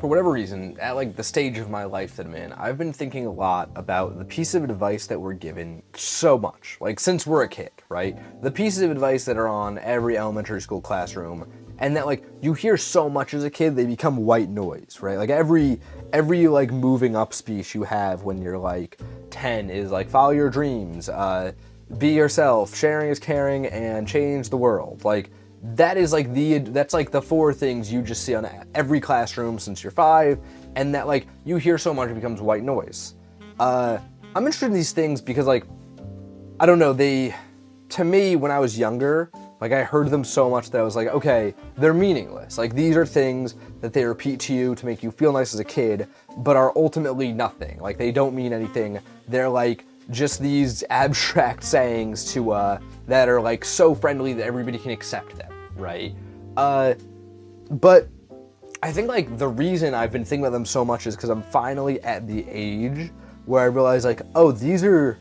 for whatever reason, at like the stage of my life that I'm in, I've been thinking a lot about the pieces of advice that we're given so much. Like since we're a kid, right? The pieces of advice that are on every elementary school classroom, and that like you hear so much as a kid, they become white noise, right? Like every like moving up speech you have when you're like 10 is like follow your dreams, be yourself, sharing is caring, and change the world. Like that's like the four things you just see on every classroom since you're 5, and that like you hear so much it becomes white noise. I'm interested in these things because like I don't know, to me when I was younger, like I heard them so much that I was like, okay, they're meaningless. Like these are things that they repeat to you to make you feel nice as a kid, but are ultimately nothing. Like they don't mean anything. They're like just these abstract sayings to that are like so friendly that everybody can accept them, right? But I think like the reason I've been thinking about them so much is because I'm finally at the age where I realize like, oh, these are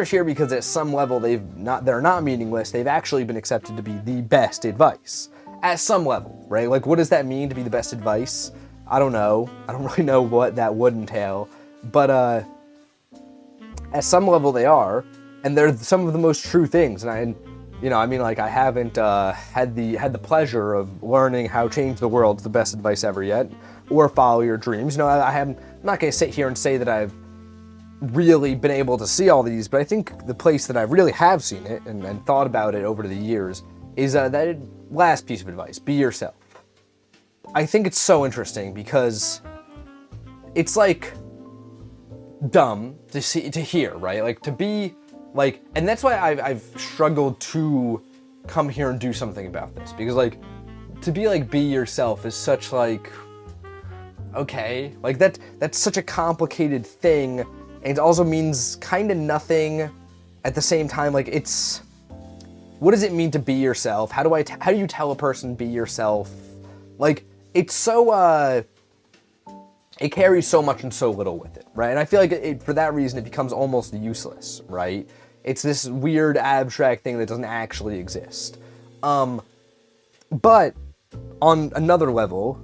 here because at some level they're not meaningless. They've actually been accepted to be the best advice at some level, right? Like what does that mean to be the best advice? I don't know. I don't really know what that would entail, but at some level they are, and they're some of the most true things. And I haven't had the pleasure of learning how change the world's the best advice ever yet, or follow your dreams. I'm not gonna sit here and say that I've really been able to see all these, but I think the place that I really have seen it and thought about it over the years is that last piece of advice: be yourself. I think it's so interesting because it's like dumb to hear, right? Like to be like, and that's why I've struggled to come here and do something about this, because like to be like be yourself is such like, okay, like that's such a complicated thing, and it also means kind of nothing at the same time. Like it's, what does it mean to be yourself? How do you tell a person be yourself? Like it's so it carries so much and so little with it, right? And I feel like for that reason, it becomes almost useless, right? It's this weird abstract thing that doesn't actually exist. But on another level,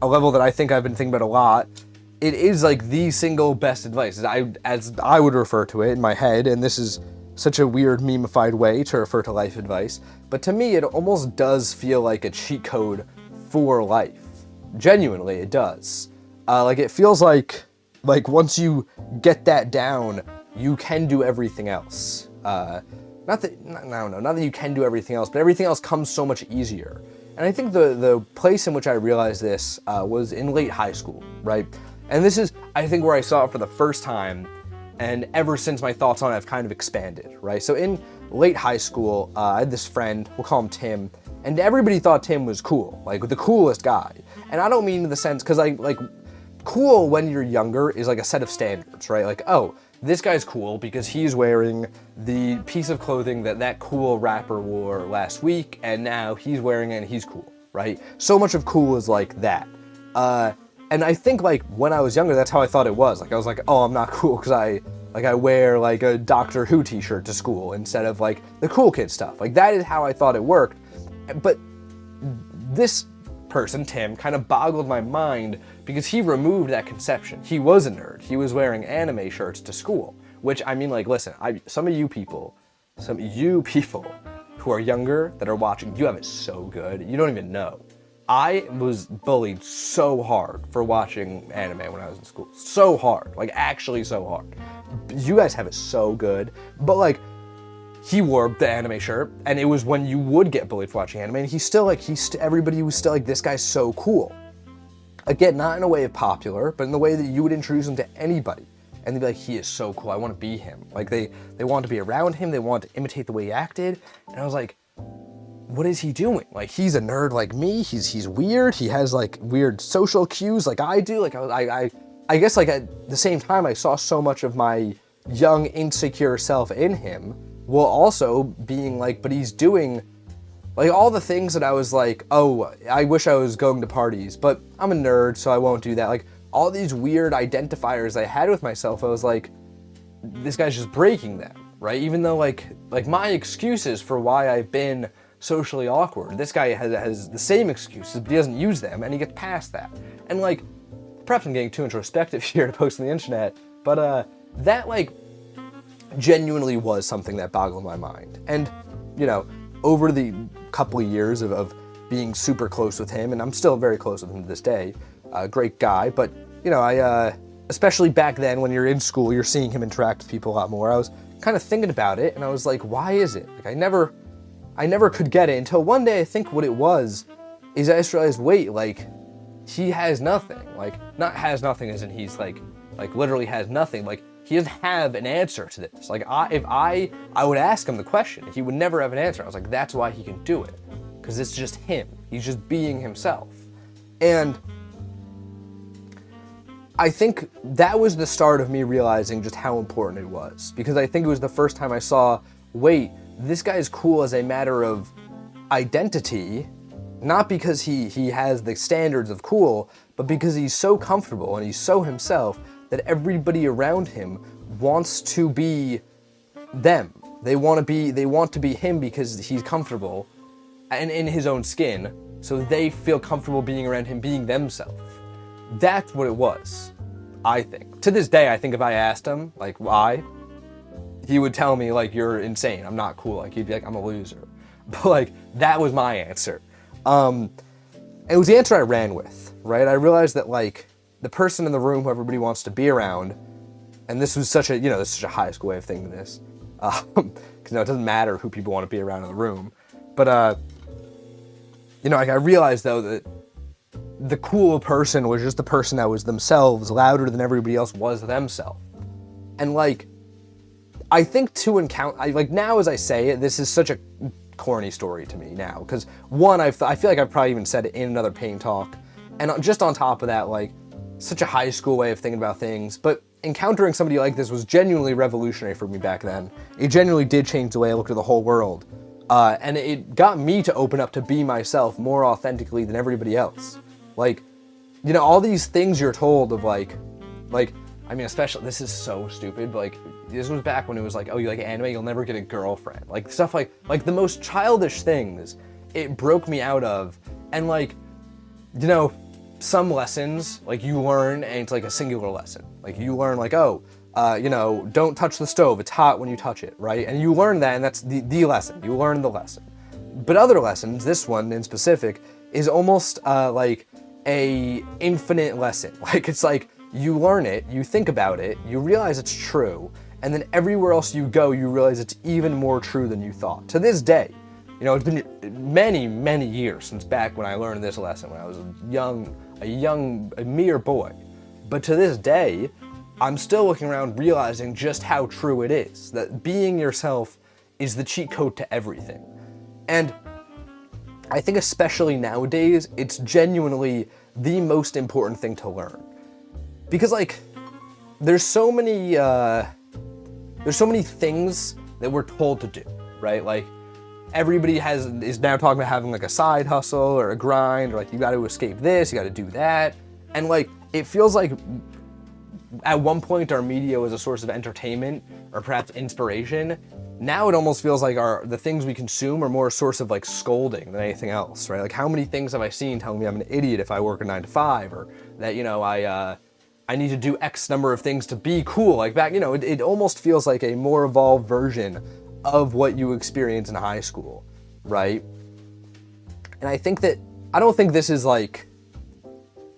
a level that I think I've been thinking about a lot, it is like the single best advice, as I would refer to it in my head, and this is such a weird memified way to refer to life advice, but to me it almost does feel like a cheat code for life. Genuinely, it does. Like it feels like once you get that down, you can do everything else. Not that you can do everything else, but everything else comes so much easier. And I think the place in which I realized this was in late high school, right? And this is, I think, where I saw it for the first time, and ever since my thoughts on it have kind of expanded, right? So in late high school, I had this friend, we'll call him Tim, and everybody thought Tim was cool, like the coolest guy. And I don't mean in the sense, because like cool when you're younger is like a set of standards, right? Like, oh, this guy's cool because he's wearing the piece of clothing that cool rapper wore last week, and now he's wearing it and he's cool, right? So much of cool is like that. And I think like when I was younger, that's how I thought it was. Like I was like, oh, I'm not cool because I wear like a Doctor Who t-shirt to school instead of like the cool kid stuff. Like that is how I thought it worked. But this person, Tim, kind of boggled my mind because he removed that conception. He was a nerd. He was wearing anime shirts to school, which, I mean, like, listen, some of you people who are younger that are watching, you have it so good. You don't even know. I was bullied so hard for watching anime when I was in school. So hard, like actually so hard. You guys have it so good, but like, he wore the anime shirt, and it was when you would get bullied for watching anime, and everybody was still like, this guy's so cool. Again, not in a way of popular, but in the way that you would introduce him to anybody. And they'd be like, he is so cool, I want to be him. Like, they wanted to be around him, they wanted to imitate the way he acted, and I was like, what is he doing? Like, he's a nerd like me, he's weird, he has like weird social cues like I do. Like, I guess like at the same time, I saw so much of my young, insecure self in him, while also being like, but he's doing like all the things that I was like, oh, I wish I was going to parties, but I'm a nerd, so I won't do that. Like all these weird identifiers I had with myself, I was like, this guy's just breaking them, right? Even though like my excuses for why I've been socially awkward, this guy has the same excuses, but he doesn't use them, and he gets past that. And like, perhaps I'm getting too introspective here to post on the internet, but that like genuinely was something that boggled my mind. And, you know, over the couple of years of being super close with him, and I'm still very close with him to this day, great guy, but, you know, I especially back then when you're in school, you're seeing him interact with people a lot more. I was kind of thinking about it, and I was like, why is it? Like, I never could get it until one day I think what it was is I just realized, wait, like, he has nothing. Like, not has nothing as in he's like literally has nothing. Like, he doesn't have an answer to this. Like, if I would ask him the question, he would never have an answer. I was like, that's why he can do it. Because it's just him. He's just being himself. And I think that was the start of me realizing just how important it was. Because I think it was the first time I saw, wait, this guy's cool as a matter of identity, not because he has the standards of cool, but because he's so comfortable and he's so himself that everybody around him wants to be them. They want to be him because he's comfortable and in his own skin, so they feel comfortable being around him, being themselves. That's what it was, I think. To this day, I think if I asked him, like, why, he would tell me, like, you're insane, I'm not cool, like, he'd be like, I'm a loser. But, like, that was my answer. It was the answer I ran with, right? I realized that, like, the person in the room who everybody wants to be around, and this was such a, you know, this is such a high school way of thinking this, because, you know, it doesn't matter who people want to be around in the room, but, you know, like, I realized, though, that the cool person was just the person that was themselves, louder than everybody else was themselves. And, like, I think like, now as I say it, this is such a corny story to me now, because one, I feel like I've probably even said it in another pain talk, and just on top of that, like, such a high school way of thinking about things, but encountering somebody like this was genuinely revolutionary for me back then. It genuinely did change the way I looked at the whole world, and it got me to open up to be myself more authentically than everybody else. Like, you know, all these things you're told of, like, I mean, especially, this is so stupid, but, like, this was back when it was like, oh, you like anime, you'll never get a girlfriend. Like, stuff like the most childish things, it broke me out of. And, like, you know, some lessons, like, you learn, and it's like a singular lesson. Like, you learn, like, oh, you know, don't touch the stove, it's hot when you touch it, right? And you learn that, and that's the lesson. You learn the lesson. But other lessons, this one in specific, is almost like a infinite lesson. Like, it's like, you learn it, you think about it, you realize it's true, and then everywhere else you go, you realize it's even more true than you thought. To this day, you know, it's been many, many years since back when I learned this lesson, when I was a mere boy. But to this day, I'm still looking around realizing just how true it is, that being yourself is the cheat code to everything. And I think especially nowadays, it's genuinely the most important thing to learn. Because, like, there's so many things that we're told to do, right? Like, everybody is now talking about having, like, a side hustle or a grind, or, like, you got to escape this, you got to do that. And, like, it feels like at one point our media was a source of entertainment or perhaps inspiration. Now it almost feels like the things we consume are more a source of, like, scolding than anything else, right? Like, how many things have I seen telling me I'm an idiot if I work a 9 to 5, or that, you know, I need to do X number of things to be cool. Like, back, you know, it almost feels like a more evolved version of what you experience in high school, right? And I don't think this is, like,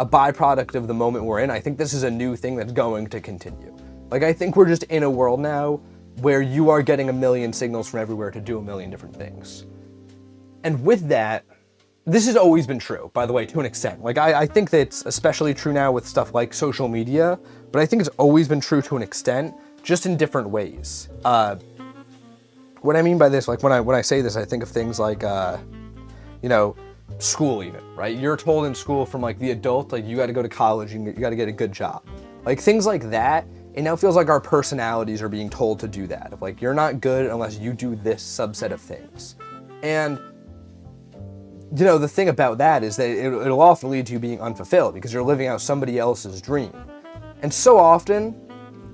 a byproduct of the moment we're in. I think this is a new thing that's going to continue. Like, I think we're just in a world now where you are getting a million signals from everywhere to do a million different things. And with that, this has always been true, by the way, to an extent. Like, I think that it's especially true now with stuff like social media, but I think it's always been true to an extent, just in different ways. What I mean by this, like, when I say this, I think of things like, you know, school even, right? You're told in school from, like, the adult, like, you got to go to college and you got to get a good job. Like, things like that, it now feels like our personalities are being told to do that. Of, like, you're not good unless you do this subset of things. And, you know, the thing about that is that it'll often lead to you being unfulfilled because you're living out somebody else's dream. And so often,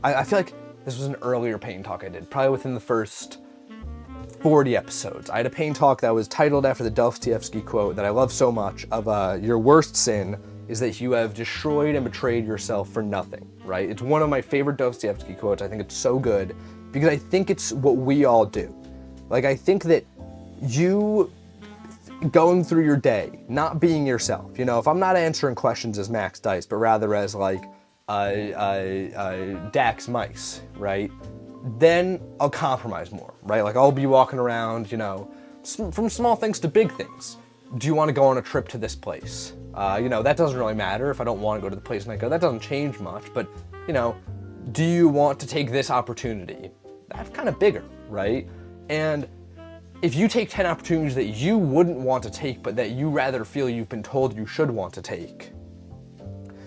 I feel like this was an earlier pain talk I did, probably within the first 40 episodes. I had a pain talk that was titled after the Dostoevsky quote that I love so much of, your worst sin is that you have destroyed and betrayed yourself for nothing, right? It's one of my favorite Dostoevsky quotes. I think it's so good because I think it's what we all do. Like, I think that you going through your day, not being yourself, you know, if I'm not answering questions as Max Dice, but rather as like Dax Mice, right? Then I'll compromise more, right? Like, I'll be walking around, you know, from small things to big things. Do you want to go on a trip to this place? You know, that doesn't really matter if I don't want to go to the place and I go. That doesn't change much, but, you know, do you want to take this opportunity? That's kind of bigger, right? And if you take 10 opportunities that you wouldn't want to take, but that you rather feel you've been told you should want to take,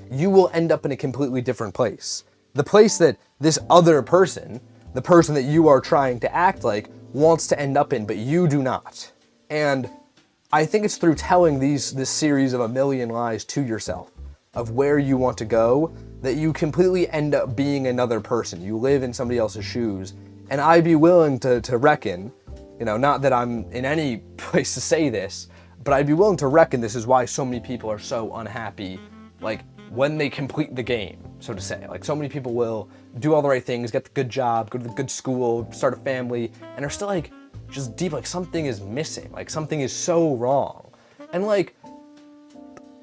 you will end up in a completely different place. The place that this other person, the person that you are trying to act like, wants to end up in, but you do not. And I think it's through telling this series of a million lies to yourself of where you want to go that you completely end up being another person. You live in somebody else's shoes. And I'd be willing to reckon, you know, not that I'm in any place to say this, but I'd be willing to reckon this is why so many people are so unhappy, like, when they complete the game, so to say. Like, so many people will do all the right things, get the good job, go to the good school, start a family, and are still, like, just deep, like, something is missing. Like, something is so wrong. And, like,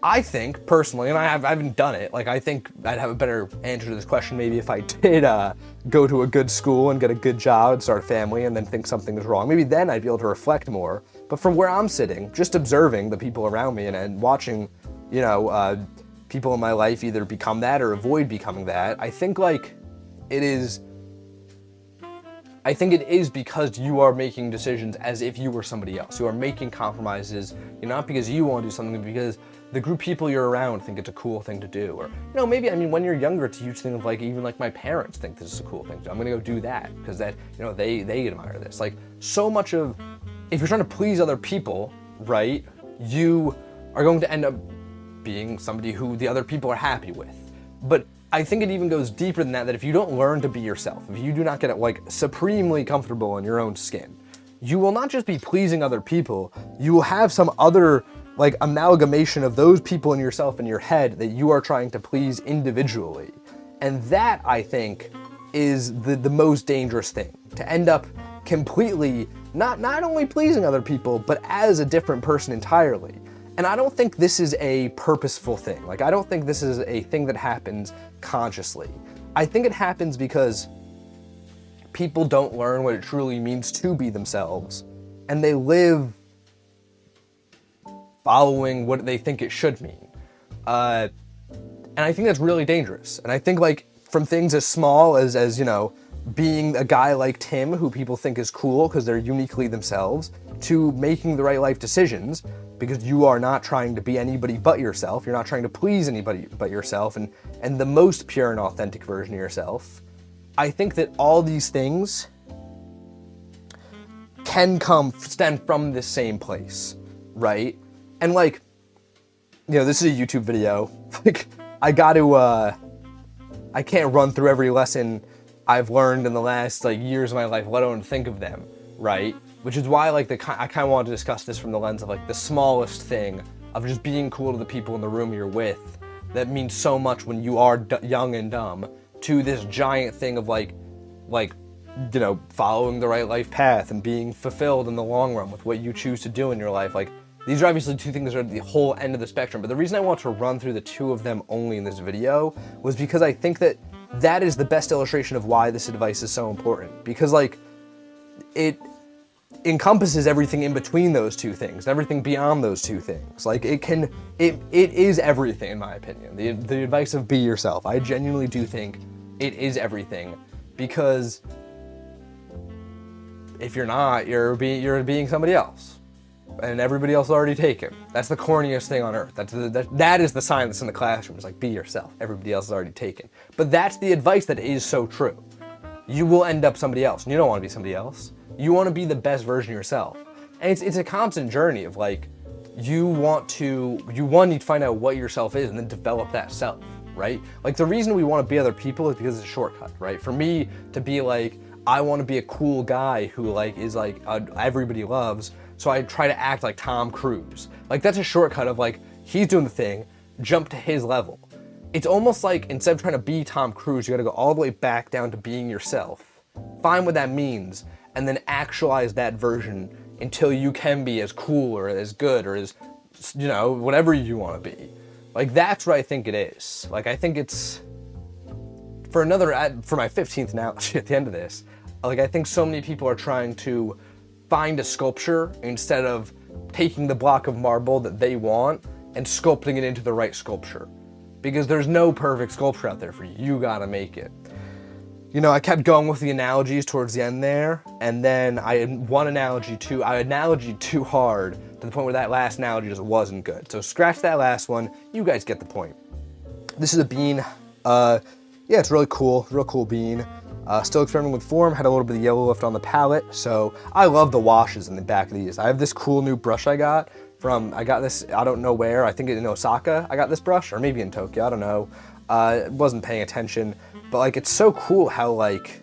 I think, personally, and I haven't done it, like, I think I'd have a better answer to this question maybe if I did go to a good school and get a good job and start a family and then think something is wrong. Maybe then I'd be able to reflect more. But from where I'm sitting, just observing the people around me and watching, you know, people in my life either become that or avoid becoming that, I think, like, it is because you are making decisions as if you were somebody else. You are making compromises, you know, not because you want to do something, but because the group of people you're around think it's a cool thing to do. Or, you know, maybe, I mean, when you're younger, it's a huge thing of, like, even, like, my parents think this is a cool thing to do. I'm gonna go do that, because that, you know, they admire this. Like, so much of, if you're trying to please other people, right, you are going to end up being somebody who the other people are happy with. But I think it even goes deeper than that, that if you don't learn to be yourself, if you do not get, like, supremely comfortable in your own skin, you will not just be pleasing other people, you will have some other, like, amalgamation of those people in yourself in your head that you are trying to please individually. And that, I think, is the most dangerous thing, to end up completely not only pleasing other people, but as a different person entirely. And I don't think this is a purposeful thing. Like, I don't think this is a thing that happens consciously. I think it happens because people don't learn what it truly means to be themselves, and they live following what they think it should mean. And I think that's really dangerous. And I think, like, from things as small as, you know, being a guy like Tim, who people think is cool because they're uniquely themselves, to making the right life decisions, because you are not trying to be anybody but yourself. You're not trying to please anybody but yourself, and the most pure and authentic version of yourself. I think that all these things can stem from this same place, right? And, like, you know, this is a YouTube video. Like, I can't run through every lesson I've learned in the last, like, years of my life, let alone think of them, right? Which is why, like, I kind of wanted to discuss this from the lens of, like, the smallest thing of just being cool to the people in the room you're with that means so much when you are young and dumb, to this giant thing of, like, you know, following the right life path and being fulfilled in the long run with what you choose to do in your life. Like, these are obviously two things that are the whole end of the spectrum, but the reason I want to run through the two of them only in this video was because I think that that is the best illustration of why this advice is so important. Because, like, it encompasses everything in between those two things, everything beyond those two things. Like, it is everything, in my opinion. The advice of be yourself, I genuinely do think it is everything, because if you're not, you're being somebody else, and everybody else is already taken. That's the corniest thing on earth. That is the sign that's in the classroom. It's like, be yourself. Everybody else is already taken. But that's the advice that is so true. You will end up somebody else, and you don't want to be somebody else. You want to be the best version of yourself. And it's a constant journey of, like, you need to find out what yourself is and then develop that self, right? Like, the reason we want to be other people is because it's a shortcut, right? For me to be like, I want to be a cool guy who, like, is, like, everybody loves, so I try to act like Tom Cruise. Like, that's a shortcut of, like, he's doing the thing, jump to his level. It's almost like instead of trying to be Tom Cruise, you gotta go all the way back down to being yourself. Find what that means, and then actualize that version until you can be as cool or as good or as, you know, whatever you want to be. Like, that's what I think it is. Like, I think it's, for my 15th analogy at the end of this, like, I think so many people are trying to find a sculpture instead of taking the block of marble that they want and sculpting it into the right sculpture. Because there's no perfect sculpture out there for you. You gotta make it. You know, I kept going with the analogies towards the end there, and then I had one analogy too. I analogied too hard to the point where that last analogy just wasn't good. So scratch that last one. You guys get the point. This is a bean. Yeah, it's really cool. Real cool bean. Still experimenting with form. Had a little bit of yellow left on the palette. So I love the washes in the back of these. I have this cool new brush I got this, I don't know where. I think in Osaka I got this brush, or maybe in Tokyo. I don't know. Wasn't paying attention. But like, it's so cool how, like,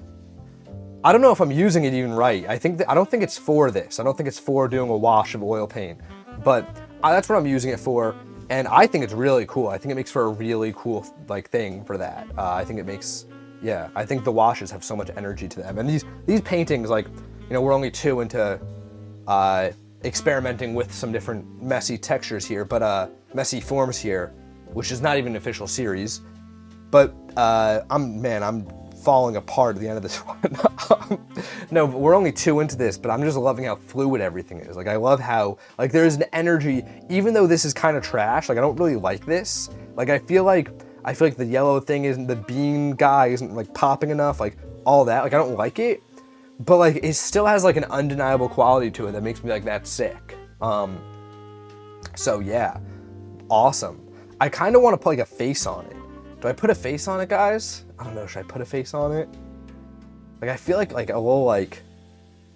I don't know if I'm using it even right. I don't think it's for this. I don't think it's for doing a wash of oil paint, but that's what I'm using it for. And I think it's really cool. I think it makes for a really cool, like, thing for that. I think it makes, yeah, I think the washes have so much energy to them. And these paintings, like, you know, we're only 2 into experimenting with some different messy textures here, but messy forms here, which is not even an official series. But I'm falling apart at the end of this one. No, but we're only 2 into this, but I'm just loving how fluid everything is. Like, I love how, like, there's an energy, even though this is kind of trash, like, I don't really like this. Like, I feel like the yellow thing isn't, the bean guy isn't, like, popping enough, like, all that. Like, I don't like it, but, like, it still has, like, an undeniable quality to it that makes me, like, that sick. So, yeah, awesome. I kind of want to put, like, a face on it. Do I put a face on it, guys? I don't know, should I put a face on it? Like, I feel like a little, like,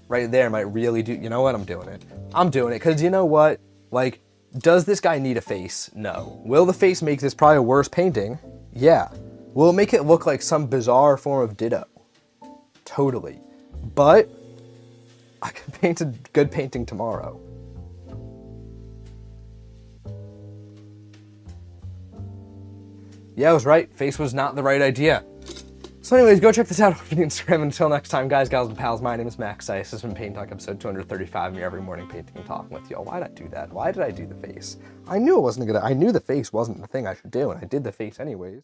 right there might really do, you know what, I'm doing it. I'm doing it, because you know what? Like, does this guy need a face? No. Will the face make this probably a worse painting? Yeah. Will it make it look like some bizarre form of Ditto? Totally. But I can paint a good painting tomorrow. Yeah, I was right. Face was not the right idea. So anyways, go check this out on Instagram. Until next time, guys, gals, and pals, my name is Max Ice. This has been Paint Talk episode 235. Me every morning painting and talking with y'all. Why did I do that? Why did I do the face? I knew the face wasn't the thing I should do, and I did the face anyways.